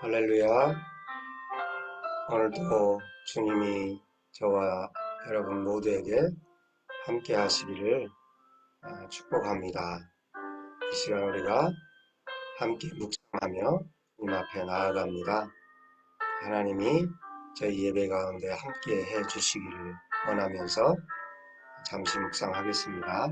할렐루야. 오늘도 주님이 저와 여러분 모두에게 함께 하시기를 축복합니다. 이 시간 우리가 함께 묵상하며 주님 앞에 나아갑니다. 하나님이 저희 예배 가운데 함께 해 주시기를 원하면서 잠시 묵상하겠습니다.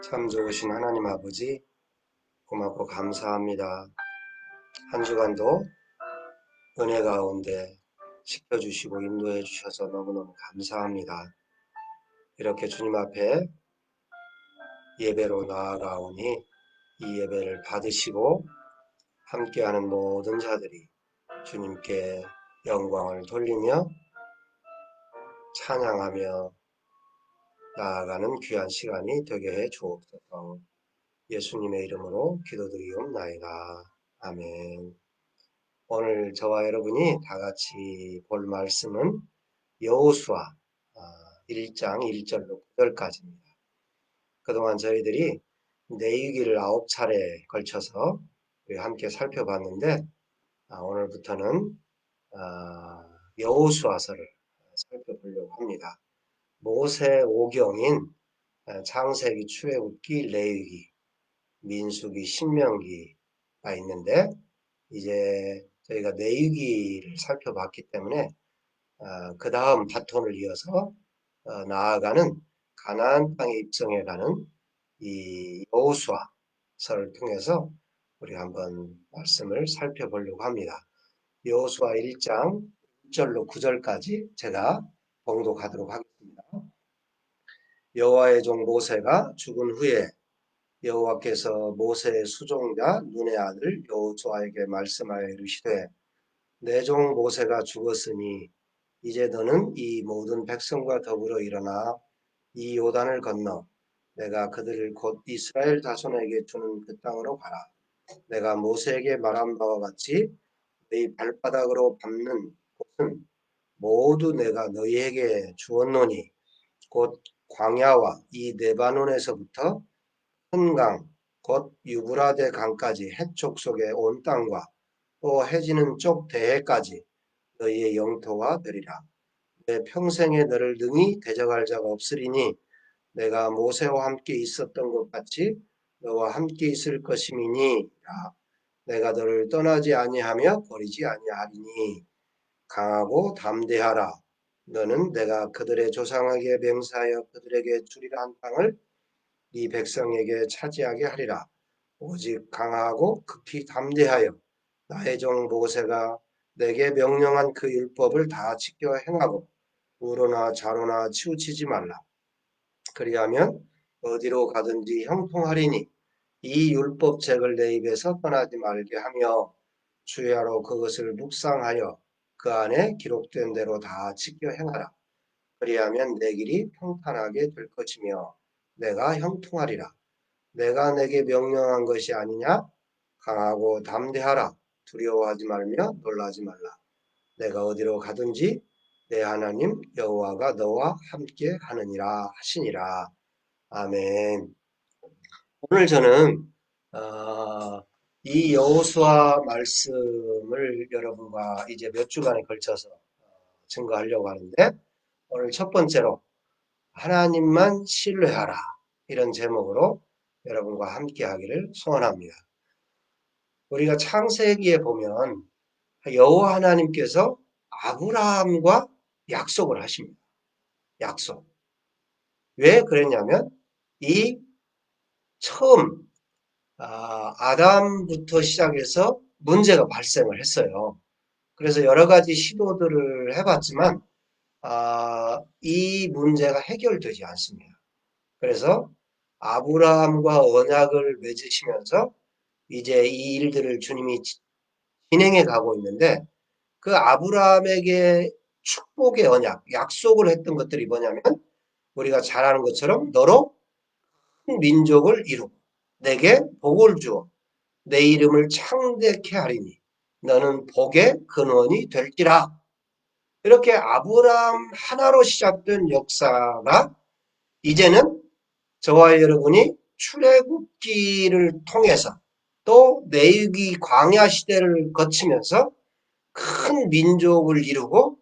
참 좋으신 하나님 아버지, 고맙고 감사합니다. 한 주간도 은혜 가운데 지켜주시고 인도해 주셔서 너무너무 감사합니다. 이렇게 주님 앞에 예배로 나아가오니 이 예배를 받으시고 함께하는 모든 자들이 주님께 영광을 돌리며 찬양하며 나아가는 귀한 시간이 되게 해 주옵소서. 예수님의 이름으로 기도드리옵나이다. 아멘. 오늘 저와 여러분이 다 같이 볼 말씀은 여호수아 1장 1절로 9절까지입니다. 그동안 저희들이 내위기를 9차례에 걸쳐서 함께 살펴봤는데 오늘부터는 여호수아서를 살펴보려고 합니다. 모세 오경인 창세기, 출애굽기, 레위기, 민수기, 신명기가 있는데 이제 저희가 내위기를 살펴봤기 때문에 그 다음 바톤을 이어서 나아가는 가나안 땅에 입성해가는 이 여호수아서를 통해서 우리 한번 말씀을 살펴보려고 합니다. 여호수아 1장 1절로 9절까지 제가 봉독하도록 하겠습니다. 여호와의 종 모세가 죽은 후에 여호와께서 모세의 수종자 눈의 아들 여호수아에게 말씀하여 이르시되 내 종 모세가 죽었으니 이제 너는 이 모든 백성과 더불어 일어나 이 요단을 건너 내가 그들을 곧 이스라엘 자손에게 주는 그 땅으로 가라. 내가 모세에게 말한 바와 같이 너희 발바닥으로 밟는 곳은 모두 내가 너희에게 주었노니 곧 광야와 이 레바논에서부터 큰 강, 곧 유브라데 강까지 해쪽 속의 온 땅과 또 해지는 쪽 대해까지 너희의 영토가 되리라. 내 평생에 너를 능히 대적할 자가 없으리니 내가 모세와 함께 있었던 것 같이 너와 함께 있을 것임이니라. 내가 너를 떠나지 아니하며 버리지 아니하리니 강하고 담대하라. 너는 내가 그들의 조상에게 맹세하여 그들에게 주리라 한 땅을 네 백성에게 차지하게 하리라. 오직 강하고 극히 담대하여 나의 종 모세가 내게 명령한 그 율법을 다 지켜 행하고 우로나 좌로나 치우치지 말라. 그리하면 어디로 가든지 형통하리니 이 율법책을 내 입에서 떠나지 말게 하며 주야로 그것을 묵상하여 그 안에 기록된 대로 다 지켜 행하라. 그리하면 내 길이 평탄하게 될 것이며 내가 형통하리라. 내가 내게 명령한 것이 아니냐? 강하고 담대하라. 두려워하지 말며 놀라지 말라. 내가 어디로 가든지 내 하나님 여호와가 너와 함께 하느니라 하시니라. 아멘. 오늘 저는 이 여호수아 말씀을 여러분과 이제 몇 주간에 걸쳐서 증거하려고 하는데 오늘 첫 번째로 하나님만 신뢰하라 이런 제목으로 여러분과 함께 하기를 소원합니다. 우리가 창세기에 보면 여호와 하나님께서 아브라함과 약속을 하십니다. 약속. 왜 그랬냐면 이 처음 아담부터 시작해서 문제가 발생을 했어요. 그래서 여러 가지 시도들을 해봤지만 이 문제가 해결되지 않습니다. 그래서 아브라함과 언약을 맺으시면서 이제 이 일들을 주님이 진행해 가고 있는데 그 아브라함에게 축복의 언약, 약속을 했던 것들이 뭐냐면 우리가 잘 아는 것처럼 너로 큰 민족을 이루고 내게 복을 주어 내 이름을 창대케 하리니 너는 복의 근원이 될지라. 이렇게 아브라함 하나로 시작된 역사가 이제는 저와 여러분이 출애굽기를 통해서 또 내위기 광야 시대를 거치면서 큰 민족을 이루고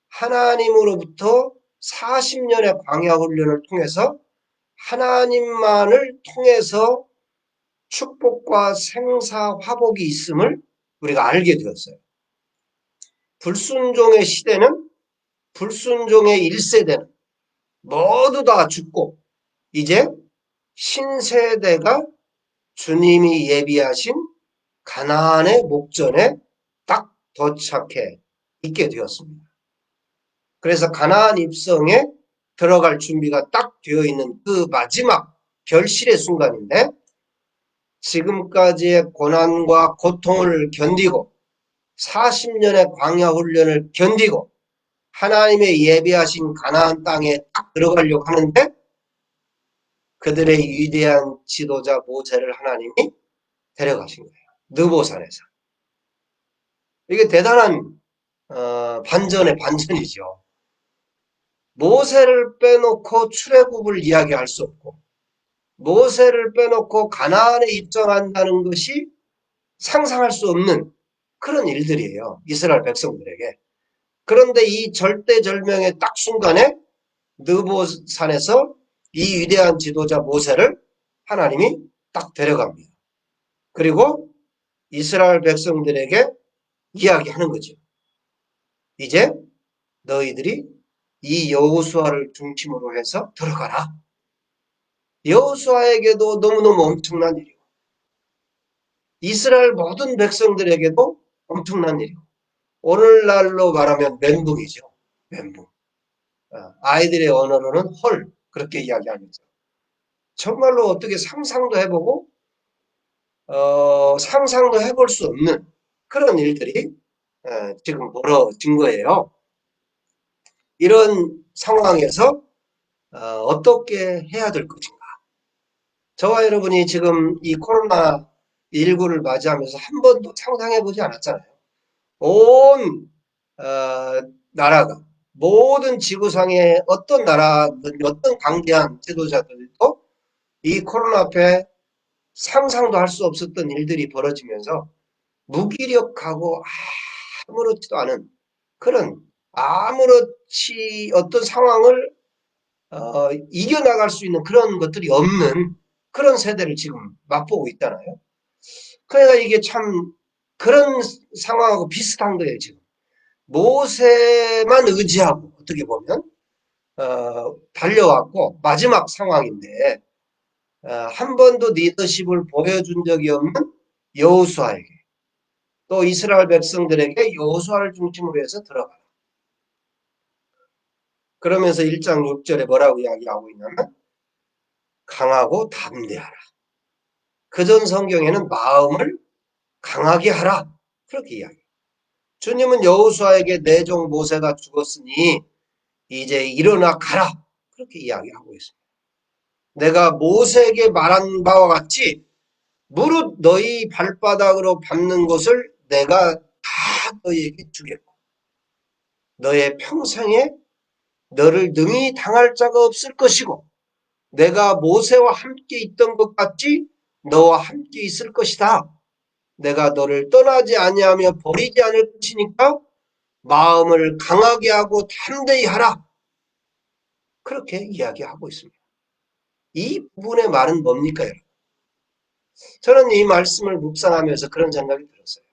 하나님으로부터 40년의 광야 훈련을 통해서 하나님만을 통해서 축복과 생사 화복이 있음을 우리가 알게 되었어요. 불순종의 시대는, 불순종의 1세대는 모두 다 죽고 이제 신세대가 주님이 예비하신 가나안의 목전에 딱 도착해 있게 되었습니다. 그래서 가나안 입성에 들어갈 준비가 딱 되어 있는 그 마지막 결실의 순간인데, 지금까지의 고난과 고통을 견디고 40년의 광야 훈련을 견디고 하나님의 예비하신 가나안 땅에 딱 들어가려고 하는데, 그들의 위대한 지도자 모세를 하나님이 데려가신 거예요. 느보산에서. 이게 대단한 반전의 반전이죠. 모세를 빼놓고 출애굽을 이야기할 수 없고, 모세를 빼놓고 가나안에 입성한다는 것이 상상할 수 없는 그런 일들이에요. 이스라엘 백성들에게. 그런데 이 절대절명의 딱 순간에 느보산에서 이 위대한 지도자 모세를 하나님이 딱 데려갑니다. 그리고 이스라엘 백성들에게 이야기하는 거죠. 이제 너희들이 이 여호수아를 중심으로 해서 들어가라. 여호수아에게도 너무너무 엄청난 일이고 이스라엘 모든 백성들에게도 엄청난 일이고 오늘날로 말하면 멘붕이죠. 멘붕. 아이들의 언어로는 헐 그렇게 이야기하면서 정말로 어떻게 상상도 해보고 상상도 해볼 수 없는 그런 일들이 지금 벌어진 거예요. 이런 상황에서 어떻게 해야 될 것인가? 저와 여러분이 지금 이 코로나19를 맞이하면서 한 번도 상상해보지 않았잖아요. 온 나라가 모든 지구상의 어떤 나라든 어떤 강대한 지도자들도 이 코로나 앞에 상상도 할 수 없었던 일들이 벌어지면서 무기력하고 아무렇지도 않은 그런 아무렇지 어떤 상황을 이겨나갈 수 있는 그런 것들이 없는 그런 세대를 지금 맛보고 있잖아요. 그러니까 이게 참 그런 상황하고 비슷한 거예요, 지금. 모세만 의지하고 어떻게 보면 달려왔고 마지막 상황인데 한 번도 리더십을 보여준 적이 없는 여호수아에게 또 이스라엘 백성들에게 여호수아를 중심으로 해서 들어가라. 그러면서 1장 6절에 뭐라고 이야기하고 있냐면 강하고 담대하라. 그전 성경에는 마음을 강하게 하라. 그렇게 이야기해요. 주님은 여호수아에게 내 종 모세가 죽었으니 이제 일어나 가라. 그렇게 이야기하고 있습니다. 내가 모세에게 말한 바와 같이 무릇 너희 발바닥으로 밟는 것을 내가 다 너희에게 주겠고 너의 평생에 너를 능히 당할 자가 없을 것이고 내가 모세와 함께 있던 것 같이 너와 함께 있을 것이다. 내가 너를 떠나지 아니하며 버리지 않을 것이니까 마음을 강하게 하고 담대히 하라. 그렇게 이야기하고 있습니다. 이 부분의 말은 뭡니까, 여러분? 저는 이 말씀을 묵상하면서 그런 생각이 들었어요.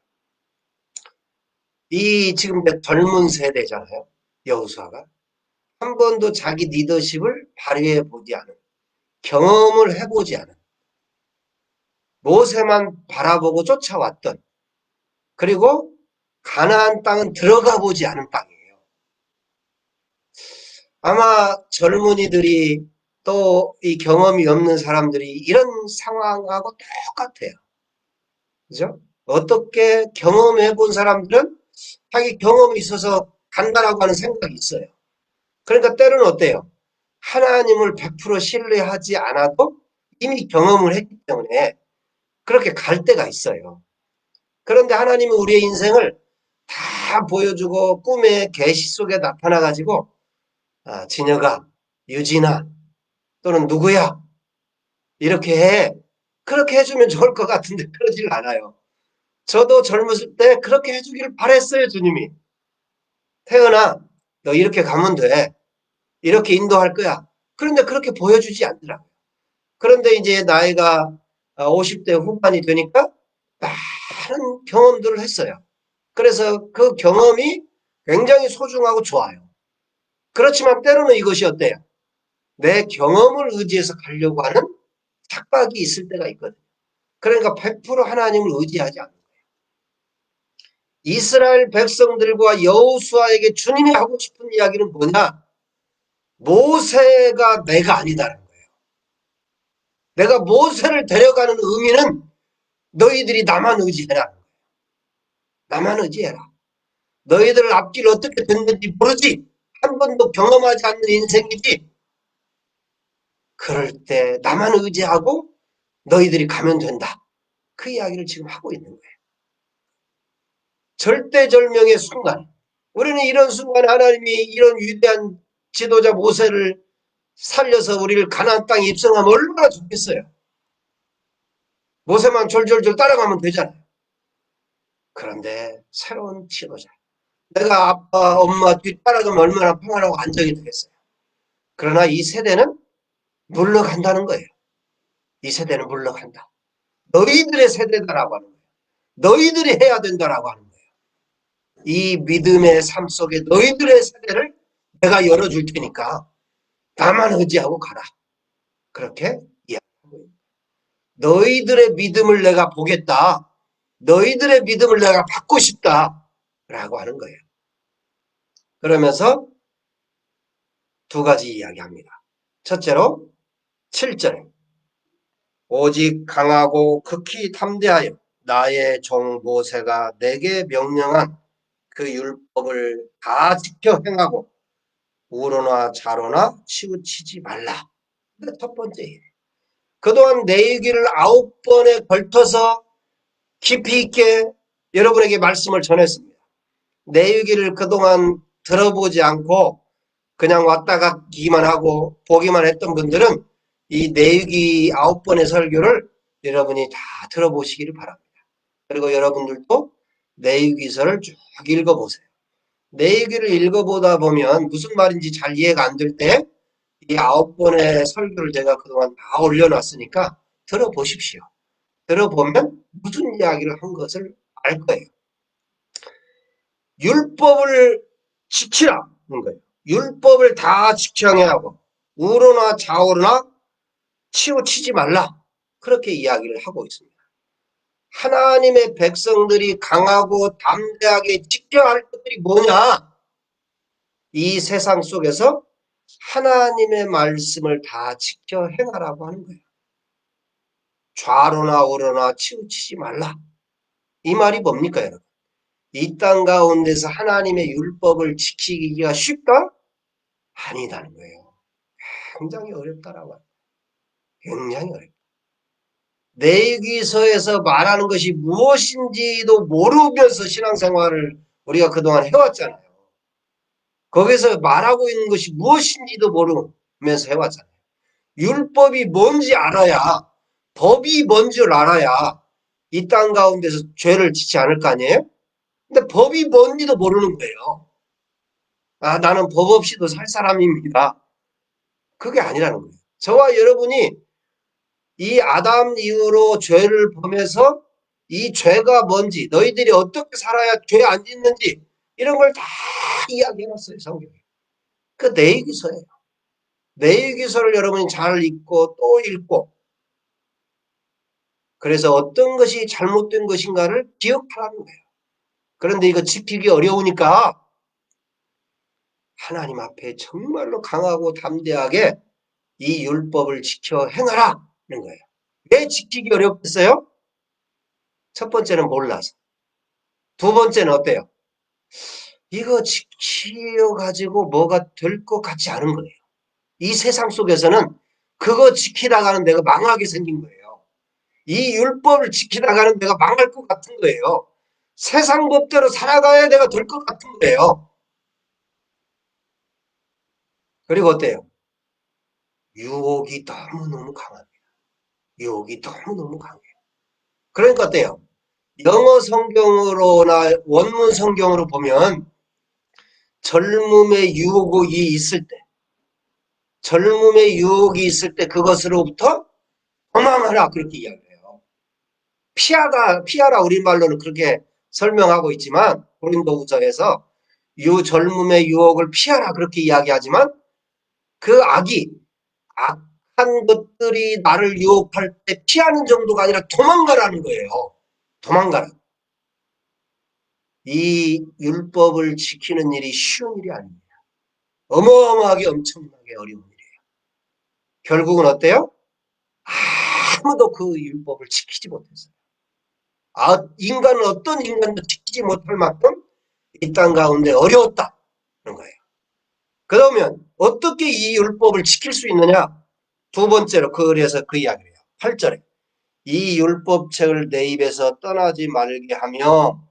이 지금 젊은 세대잖아요. 여호수아가. 한 번도 자기 리더십을 발휘해 보지 않은, 경험을 해보지 않은, 모세만 바라보고 쫓아왔던, 그리고 가나안 땅은 들어가 보지 않은 땅이에요. 아마 젊은이들이 또 이 경험이 없는 사람들이 이런 상황하고 똑같아요. 그죠? 어떻게 경험해 본 사람들은 자기 경험이 있어서 간다라고 하는 생각이 있어요. 그러니까 때로는 어때요? 하나님을 100% 신뢰하지 않아도 이미 경험을 했기 때문에 그렇게 갈 때가 있어요. 그런데 하나님은 우리의 인생을 다 보여주고 꿈의 계시 속에 나타나가지고 진여가, 유진아 또는 누구야 이렇게 해. 그렇게 해주면 좋을 것 같은데 그러질 않아요. 저도 젊었을 때 그렇게 해주기를 바랬어요. 주님이. 태연아 너 이렇게 가면 돼. 이렇게 인도할 거야. 그런데 그렇게 보여주지 않더라고요. 그런데 이제 나이가 50대 후반이 되니까 많은 경험들을 했어요. 그래서 그 경험이 굉장히 소중하고 좋아요. 그렇지만 때로는 이것이 어때요? 내 경험을 의지해서 가려고 하는 착각이 있을 때가 있거든요. 그러니까 100% 하나님을 의지하지 않는 거예요. 이스라엘 백성들과 여호수아에게 주님이 하고 싶은 이야기는 뭐냐? 모세가 내가 아니다라는 거예요. 내가 모세를 데려가는 의미는 너희들이 나만 의지해라. 나만 의지해라. 너희들 앞길 어떻게 됐는지 모르지. 한 번도 경험하지 않는 인생이지. 그럴 때 나만 의지하고 너희들이 가면 된다. 그 이야기를 지금 하고 있는 거예요. 절대절명의 순간. 우리는 이런 순간에 하나님이 이런 위대한 지도자 모세를 살려서 우리를 가나안 땅에 입성하면 얼마나 좋겠어요. 모세만 졸졸졸 따라가면 되잖아요. 그런데 새로운 지도자. 내가 아빠, 엄마 뒤 따라가면 얼마나 평안하고 안정이 되겠어요. 그러나 이 세대는 물러간다는 거예요. 이 세대는 물러간다. 너희들의 세대다라고 하는 거예요. 너희들이 해야 된다라고 하는 거예요. 이 믿음의 삶 속에 너희들의 세대를 내가 열어줄 테니까 나만 의지하고 가라. 그렇게 이야기하고 있는 거예요. 너희들의 믿음을 내가 보겠다. 너희들의 믿음을 내가 받고 싶다. 라고 하는 거예요. 그러면서 두 가지 이야기합니다. 첫째로 7절에 오직 강하고 극히 담대하여 나의 종 모세가 내게 명령한 그 율법을 다 지켜 행하고 우로나 좌로나 치우치지 말라. 첫 번째, 그동안 내 얘기를 9번에 걸쳐서 깊이 있게 여러분에게 말씀을 전했습니다. 내 얘기를 그동안 들어보지 않고 그냥 왔다 갔기만 하고 보기만 했던 분들은 이 내유기 9번의 설교를 여러분이 다 들어보시기를 바랍니다. 그리고 여러분들도 내유기서를 쭉 읽어보세요. 내유기를 읽어보다 보면 무슨 말인지 잘 이해가 안 될 때 이 9번의 설교를 제가 그동안 다 올려놨으니까 들어보십시오. 들어보면 무슨 이야기를 한 것을 알 거예요. 율법을 지키라는 거예요. 율법을 다 지켜야 하고 우로나 좌우로나 치우치지 말라. 그렇게 이야기를 하고 있습니다. 하나님의 백성들이 강하고 담대하게 지켜야 할 것들이 뭐냐? 이 세상 속에서 하나님의 말씀을 다 지켜 행하라고 하는 거예요. 좌로나 우로나 치우치지 말라. 이 말이 뭡니까, 여러분? 이 땅 가운데서 하나님의 율법을 지키기가 쉽다? 아니다는 거예요. 굉장히 어렵다라고 합니다. 굉장히 어렵다. 내기서에서 말하는 것이 무엇인지도 모르면서 신앙생활을 우리가 그동안 해왔잖아요. 거기서 말하고 있는 것이 무엇인지도 모르면서 해왔잖아요. 율법이 뭔지 알아야, 법이 뭔 줄 알아야 이 땅 가운데서 죄를 짓지 않을 거 아니에요? 근데 법이 뭔지도 모르는 거예요. 나는 법 없이도 살 사람입니다. 그게 아니라는 거예요. 저와 여러분이 이 아담 이후로 죄를 범해서 이 죄가 뭔지, 너희들이 어떻게 살아야 죄 안 짓는지 이런 걸 다 이야기해놨어요, 성경에. 그 내위기서예요. 내위기서를 여러분이 잘 읽고 또 읽고 그래서 어떤 것이 잘못된 것인가를 기억하라는 거예요. 그런데 이거 지키기 어려우니까 하나님 앞에 정말로 강하고 담대하게 이 율법을 지켜 행하라는 거예요. 왜 지키기 어렵겠어요? 첫 번째는 몰라서. 두 번째는 어때요? 이거 지켜가지고 뭐가 될 것 같지 않은 거예요. 이 세상 속에서는 그거 지키다가는 내가 망하게 생긴 거예요. 이 율법을 지키다가는 내가 망할 것 같은 거예요. 세상 법대로 살아가야 내가 될 것 같은 거예요. 그리고 어때요? 유혹이 너무너무 강합니다. 유혹이 너무너무 강해요. 그러니까 어때요? 영어 성경으로나 원문 성경으로 보면 젊음의 유혹이 있을 때, 젊음의 유혹이 있을 때 그것으로부터 도망하라 그렇게 이야기해요. 피하라 우리말로는 그렇게 설명하고 있지만 고린도후서에서 젊음의 유혹을 피하라 그렇게 이야기하지만 그 악한 것들이 나를 유혹할 때 피하는 정도가 아니라 도망가라는 거예요. 도망가라. 이 율법을 지키는 일이 쉬운 일이 아닙니다. 어마어마하게 엄청나게 어려운 일이에요. 결국은 어때요? 아무도 그 율법을 지키지 못했어요. 인간은 어떤 인간도 지키지 못할 만큼 이 땅 가운데 어려웠다. 그런 거예요. 그러면 어떻게 이 율법을 지킬 수 있느냐? 두 번째로 그래서 그 이야기를 해요. 8절에 이 율법책을 내 입에서 떠나지 말게 하며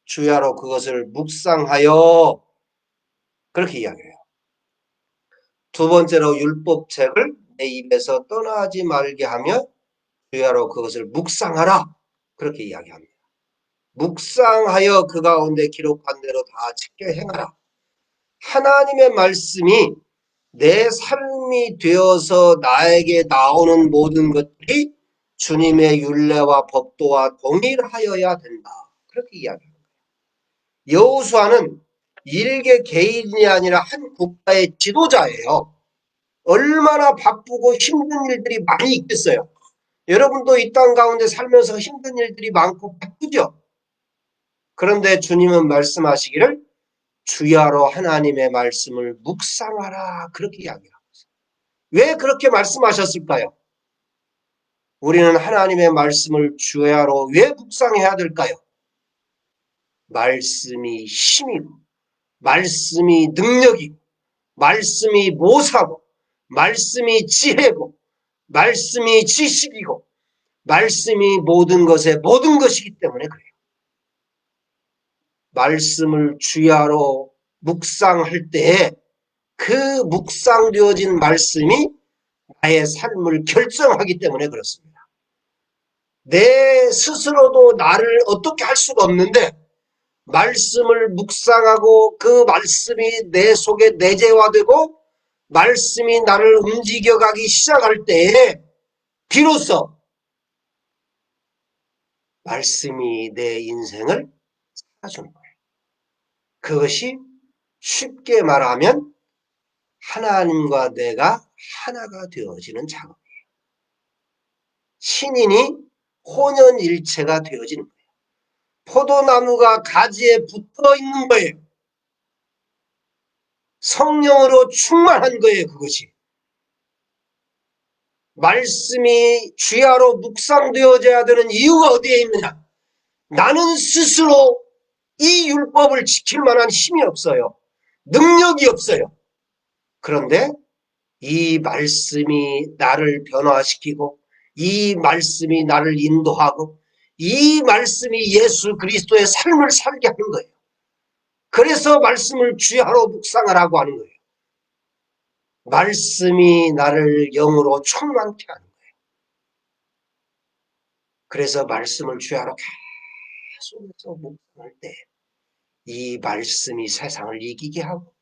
주야로 그것을 묵상하여 그렇게 이야기해요. 두 번째로 율법책을 내 입에서 떠나지 말게 하며 주야로 그것을 묵상하라 그렇게 이야기합니다. 묵상하여 그 가운데 기록한 대로 다 지켜 행하라. 하나님의 말씀이 내 삶이 되어서 나에게 나오는 모든 것들이 주님의 율례와 법도와 동일하여야 된다. 그렇게 이야기합니다. 여호수아는 일개 개인이 아니라 한 국가의 지도자예요. 얼마나 바쁘고 힘든 일들이 많이 있겠어요. 여러분도 이 땅 가운데 살면서 힘든 일들이 많고 바쁘죠. 그런데 주님은 말씀하시기를 주야로 하나님의 말씀을 묵상하라 그렇게 이야기합니다. 왜 그렇게 말씀하셨을까요? 우리는 하나님의 말씀을 주야로 왜 묵상해야 될까요? 말씀이 힘이고 말씀이 능력이고 말씀이 모사고 말씀이 지혜고 말씀이 지식이고 말씀이 모든 것의 모든 것이기 때문에 그래요. 말씀을 주야로 묵상할 때 그 묵상되어진 말씀이 나의 삶을 결정하기 때문에 그렇습니다. 내 스스로도 나를 어떻게 할 수가 없는데 말씀을 묵상하고 그 말씀이 내 속에 내재화되고 말씀이 나를 움직여가기 시작할 때에 비로소 말씀이 내 인생을 살아주는 거예요. 그것이 쉽게 말하면 하나님과 내가 하나가 되어지는 작업이에요. 신인이 혼연일체가 되어지는 거예요. 포도나무가 가지에 붙어 있는 거예요. 성령으로 충만한 거예요. 그것이. 말씀이 주야로 묵상되어져야 되는 이유가 어디에 있느냐? 나는 스스로 이 율법을 지킬 만한 힘이 없어요. 능력이 없어요. 그런데 이 말씀이 나를 변화시키고 이 말씀이 나를 인도하고 이 말씀이 예수 그리스도의 삶을 살게 하는 거예요. 그래서 말씀을 주야로 묵상하라고 하는 거예요. 말씀이 나를 영으로 충만케 하는 거예요. 그래서 말씀을 주야로 계속해서 묵상할 때 이 말씀이 세상을 이기게 하고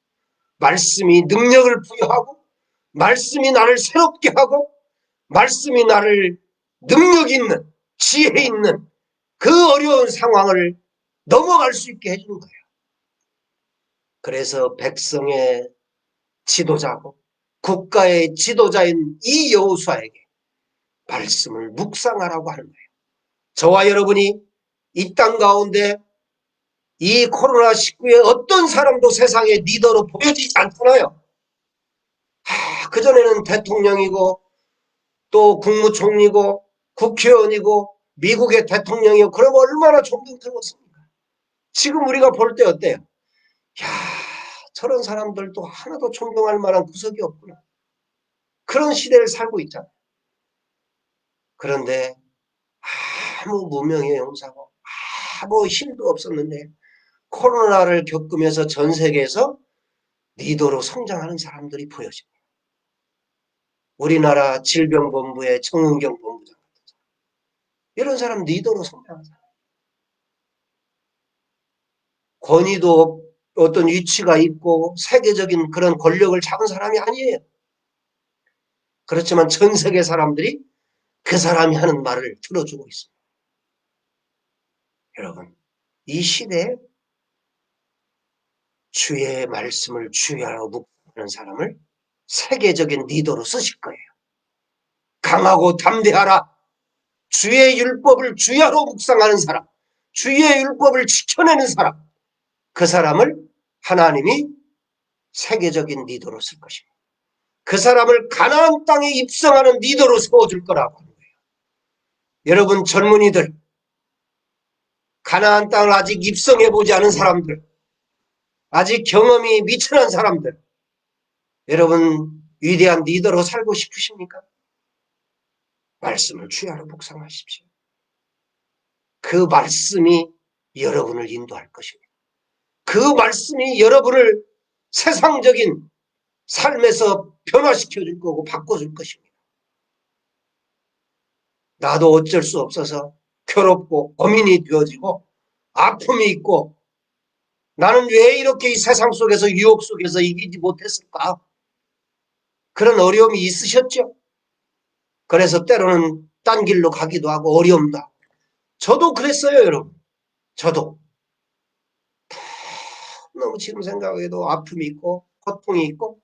말씀이 능력을 부여하고 말씀이 나를 새롭게 하고 말씀이 나를 능력 있는 지혜 있는 그 어려운 상황을 넘어갈 수 있게 해주는 거예요. 그래서 백성의 지도자고 국가의 지도자인 이 여호수아에게 말씀을 묵상하라고 하는 거예요. 저와 여러분이 이 땅 가운데 이 코로나19에 어떤 사람도 세상의 리더로 보여지지 않잖아요. 그전에는 대통령이고 또 국무총리고 국회의원이고 미국의 대통령이고 그러면 얼마나 존경스러웠습니까? 지금 우리가 볼 때 어때요? 야, 저런 사람들도 하나도 존경할 만한 구석이 없구나. 그런 시대를 살고 있잖아요. 그런데 아무 무명의 용사고 아무 힘도 없었는데 코로나를 겪으면서 전 세계에서 리더로 성장하는 사람들이 보여집니다. 우리나라 질병본부의 정은경 본부장 같은 사람. 이런 사람 리더로 성장한 사람. 권위도 어떤 위치가 있고 세계적인 그런 권력을 잡은 사람이 아니에요. 그렇지만 전 세계 사람들이 그 사람이 하는 말을 들어주고 있습니다. 여러분, 이 시대에 주의 말씀을 주야로 묵상하는 사람을 세계적인 리더로 쓰실 거예요. 강하고 담대하라. 주의 율법을 주야로 묵상하는 사람, 주의 율법을 지켜내는 사람, 그 사람을 하나님이 세계적인 리더로 쓸 것입니다. 그 사람을 가나안 땅에 입성하는 리더로 세워줄 거라고 하는 거예요. 여러분 젊은이들, 가나안 땅을 아직 입성해보지 않은 사람들, 아직 경험이 미천한 사람들, 여러분 위대한 리더로 살고 싶으십니까? 말씀을 주야로 묵상하십시오. 그 말씀이 여러분을 인도할 것입니다. 그 말씀이 여러분을 세상적인 삶에서 변화시켜 줄 거고 바꿔줄 것입니다. 나도 어쩔 수 없어서 괴롭고 고민이 되어지고 아픔이 있고 나는 왜 이렇게 이 세상 속에서 유혹 속에서 이기지 못했을까? 그런 어려움이 있으셨죠? 그래서 때로는 딴 길로 가기도 하고 어려움다. 저도 그랬어요, 여러분. 저도. 너무 지금 생각해도 아픔이 있고 고통이 있고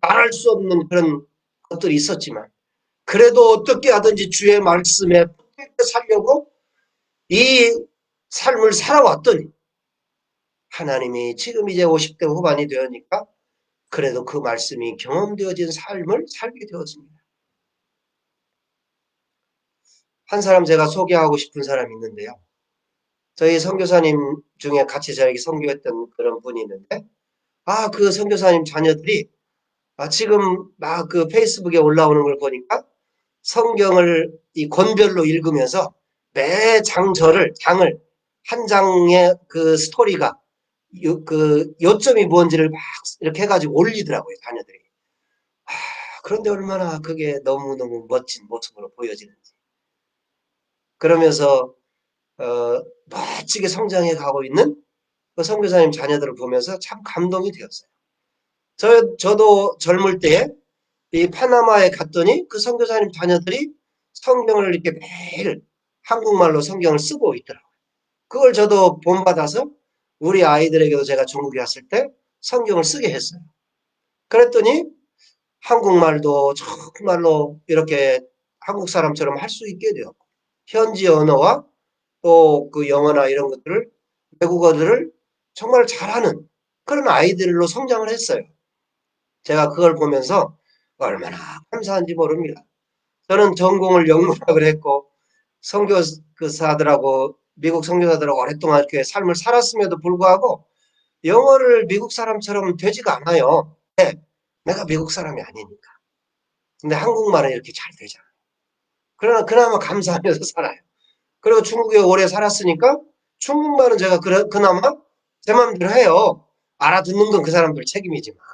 말할 수 없는 그런 것들이 있었지만 그래도 어떻게 하든지 주의 말씀에 붙들려 살려고 이 삶을 살아왔더니 하나님이 지금 이제 50대 후반이 되니까 그래도 그 말씀이 경험되어진 삶을 살게 되었습니다. 한 사람 제가 소개하고 싶은 사람이 있는데요. 저희 선교사님 중에 같이 저에게 선교했던 그런 분이 있는데 그 선교사님 자녀들이 지금 막 그 페이스북에 올라오는 걸 보니까 성경을 이 권별로 읽으면서 매 장을 한 장의 그 스토리가 그 요점이 뭔지를 막 이렇게 해가지고 올리더라고요, 자녀들이. 그런데 얼마나 그게 너무너무 멋진 모습으로 보여지는지. 그러면서 멋지게 성장해 가고 있는 그 선교사님 자녀들을 보면서 참 감동이 되었어요. 저도 젊을 때 이 파나마에 갔더니 그 선교사님 자녀들이 성경을 이렇게 매일 한국말로 성경을 쓰고 있더라고요. 그걸 저도 본받아서 우리 아이들에게도 제가 중국에 갔을 때 성경을 쓰게 했어요. 그랬더니 한국말도 정말로 이렇게 한국 사람처럼 할 수 있게 되었고 현지 언어와 또 그 영어나 이런 것들을 외국어들을 정말 잘하는 그런 아이들로 성장을 했어요. 제가 그걸 보면서 얼마나 감사한지 모릅니다. 저는 전공을 영문학을 했고 선교사들하고 미국 선교사들하고 오랫동안 이렇게 삶을 살았음에도 불구하고 영어를 미국 사람처럼 되지가 않아요. 네, 내가 미국 사람이 아니니까. 근데 한국말은 이렇게 잘 되잖아요. 그러나 그나마 감사하면서 살아요. 그리고 중국에 오래 살았으니까 중국말은 제가 그나마 제 마음대로 해요. 알아듣는 건 그 사람들 책임이지만.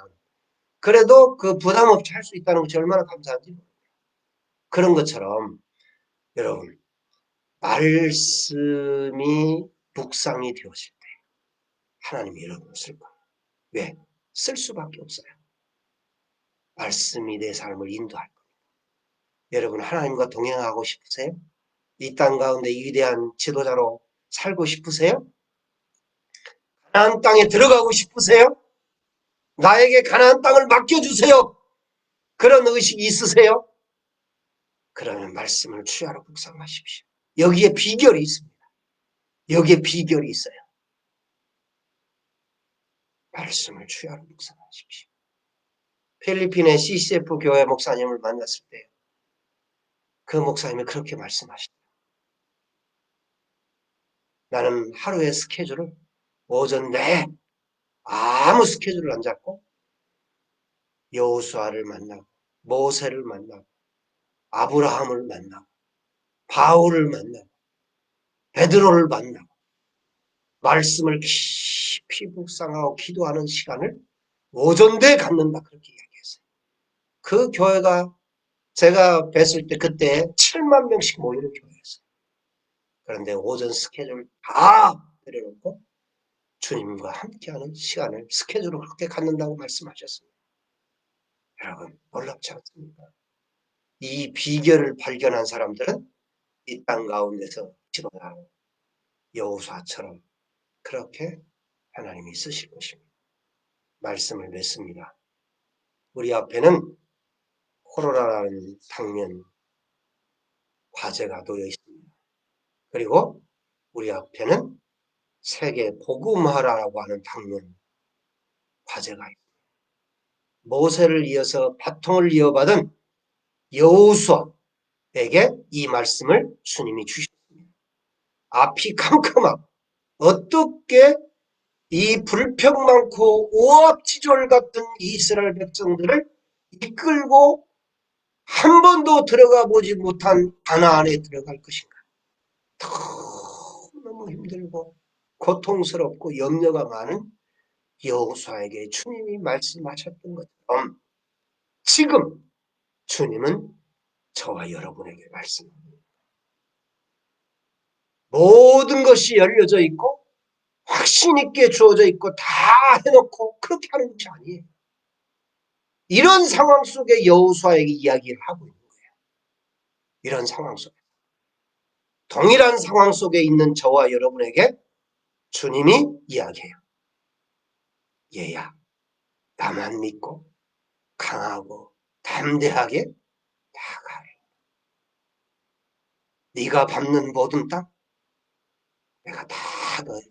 그래도 그 부담 없이 할 수 있다는 것이 얼마나 감사한지. 그런 것처럼 여러분 말씀이 묵상이 되었을 때 하나님이 여러분을 쓸 거예요. 왜? 쓸 수밖에 없어요. 말씀이 내 삶을 인도할 거예요. 여러분 하나님과 동행하고 싶으세요? 이 땅 가운데 위대한 지도자로 살고 싶으세요? 가나안 땅에 들어가고 싶으세요? 나에게 가나안 땅을 맡겨주세요. 그런 의식이 있으세요? 그러면 말씀을 주야로 묵상하십시오. 여기에 비결이 있습니다. 여기에 비결이 있어요. 말씀을 주야로 묵상하십시오. 필리핀의 CCF 교회 목사님을 만났을 때 그 목사님이 그렇게 말씀하시죠. 나는 하루의 스케줄을 오전 내에 아무 스케줄을 안 잡고 여호수아를 만나고 모세를 만나고 아브라함을 만나고 바울을 만나고 베드로를 만나고 말씀을 깊이 묵상하고 기도하는 시간을 오전대에 갖는다 그렇게 이야기했어요. 그 교회가 제가 뵀을 때 그때 7만 명씩 모이는 교회였어요. 그런데 오전 스케줄 다 내려놓고 주님과 함께하는 시간을 스케줄을 그렇게 갖는다고 말씀하셨습니다. 여러분 놀랍지 않습니까? 이 비결을 발견한 사람들은 이 땅 가운데서 지도하고 여호수아처럼 그렇게 하나님이 쓰실 것입니다. 말씀을 맺습니다. 우리 앞에는 코로나라는 당면 과제가 놓여 있습니다. 그리고 우리 앞에는 세계 복음화라고 하는 당면 과제가 있습니다. 모세를 이어서 바통을 이어받은 여호수아에게 이 말씀을 주님이 주셨습니다. 앞이 캄캄하고 어떻게 이 불평 많고 오합지졸 같은 이스라엘 백성들을 이끌고 한 번도 들어가 보지 못한 가나안에 들어갈 것인가. 너무 힘들고 고통스럽고 염려가 많은 여호수아에게 주님이 말씀하셨던 것처럼 지금 주님은 저와 여러분에게 말씀합니다. 모든 것이 열려져 있고 확신 있게 주어져 있고 다 해놓고 그렇게 하는 것이 아니에요. 이런 상황 속에 여호수아에게 이야기를 하고 있는 거예요. 이런 상황 속에. 동일한 상황 속에 있는 저와 여러분에게 주님이 이야기해요. 얘야, 나만 믿고 강하고 담대하게 나아가래. 네가 밟는 모든 땅 내가 다 너에게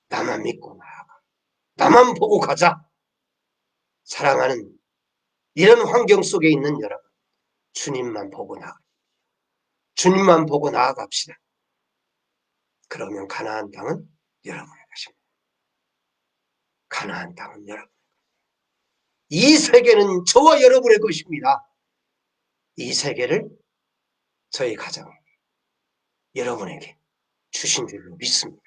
나만 믿고 나아가. 나만 보고 가자. 사랑하는 이런 환경 속에 있는 여러분, 주님만 보고 나아가. 주님만 보고 나아갑시다. 그러면 가나안 땅은 여러분의 것입니다. 가나안 땅은 여러분. 이 세계는 저와 여러분의 것입니다. 이 세계를 저희 가정, 여러분에게 주신 줄로 믿습니다.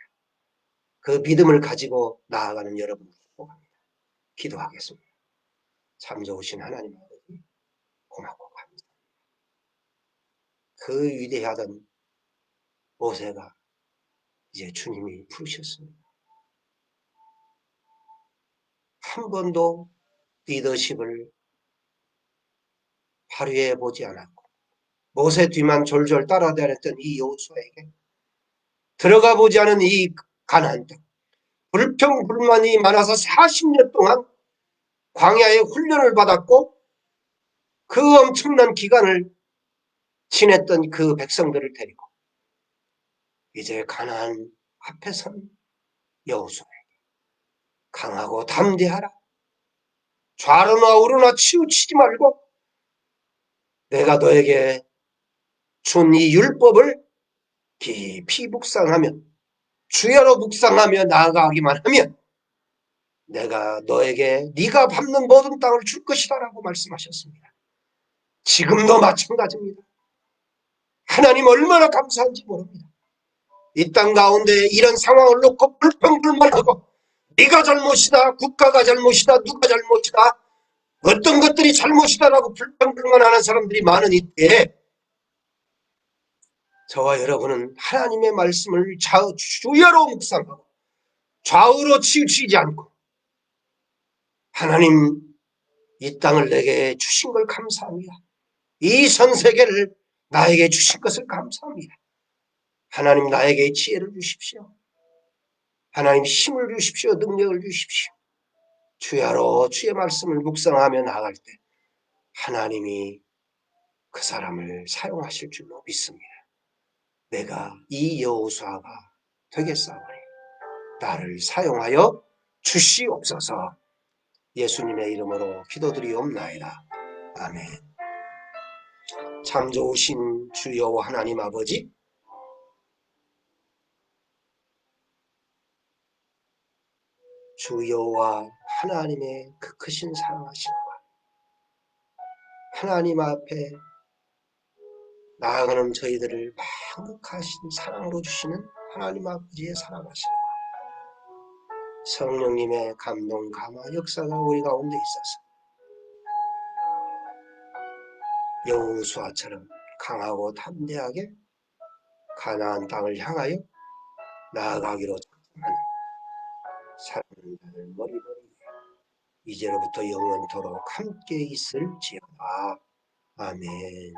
그 믿음을 가지고 나아가는 여러분을 축복합니다. 기도하겠습니다. 참 좋으신 하나님 아버지 고맙고 감사합니다. 그 위대하던 모세가 이제 주님이 부르셨습니다. 한 번도 리더십을 발휘해 보지 않았고 모세 뒤만 졸졸 따라다녔던 이 여호수아에게 들어가 보지 않은 이 가나안 땅, 불평불만이 많아서 40년 동안 광야에 훈련을 받았고 그 엄청난 기간을 지냈던 그 백성들을 데리고 이제 가나안 앞에 선 여호수아에게 강하고 담대하라. 좌로나 우로나 치우치지 말고 내가 너에게 준 이 율법을 깊이 묵상하며 주야로 묵상하며 나아가기만 하면 내가 너에게 네가 밟는 모든 땅을 줄 것이다 라고 말씀하셨습니다. 지금도 마찬가지입니다. 하나님 얼마나 감사한지 모릅니다. 이 땅 가운데 이런 상황을 놓고 불평불만하고 네가 잘못이다, 국가가 잘못이다, 누가 잘못이다, 어떤 것들이 잘못이다라고 불평불만하는 사람들이 많은 이때에 저와 여러분은 하나님의 말씀을 주야로 묵상하고 좌우로 치우치지 않고 하나님 이 땅을 내게 주신 걸 감사합니다. 이 전 세계를 나에게 주신 것을 감사합니다. 하나님 나에게 지혜를 주십시오. 하나님 힘을 주십시오. 능력을 주십시오. 주야로 주의 말씀을 묵상하며 나아갈 때 하나님이 그 사람을 사용하실 줄로 믿습니다. 내가 이 여호수아가 되겠사오니 나를 사용하여 주시옵소서. 예수님의 이름으로 기도드리옵나이다. 아멘. 참 좋으신 주 여호와 하나님 아버지, 주 여호와 하나님의 그 크신 사랑하심과 하나님 앞에 나아가는 저희들을 만극하신 사랑으로 주시는 하나님 아버지의 사랑하심과 성령님의 감동, 감화, 역사가 우리 가운데 있어서 여호수아처럼 강하고 담대하게 가나안 땅을 향하여 나아가기로 작정하는 사랑하는 자들 머리머리 이제로부터 영원토록 함께 있을지어다. 아멘.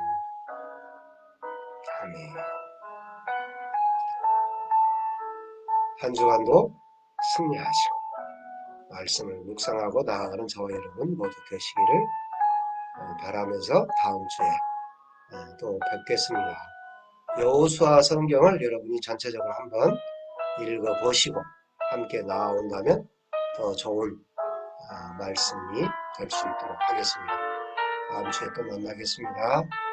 아멘. 한 주간도 승리하시고 말씀을 묵상하고 나아가는 저와 여러분 모두 되시기를 바라면서 다음 주에 또 뵙겠습니다. 여호수아 성경을 여러분이 전체적으로 한번 읽어보시고 함께 나아온다면 더 좋은 말씀이 될 수 있도록 하겠습니다. 다음 주에 또 만나겠습니다.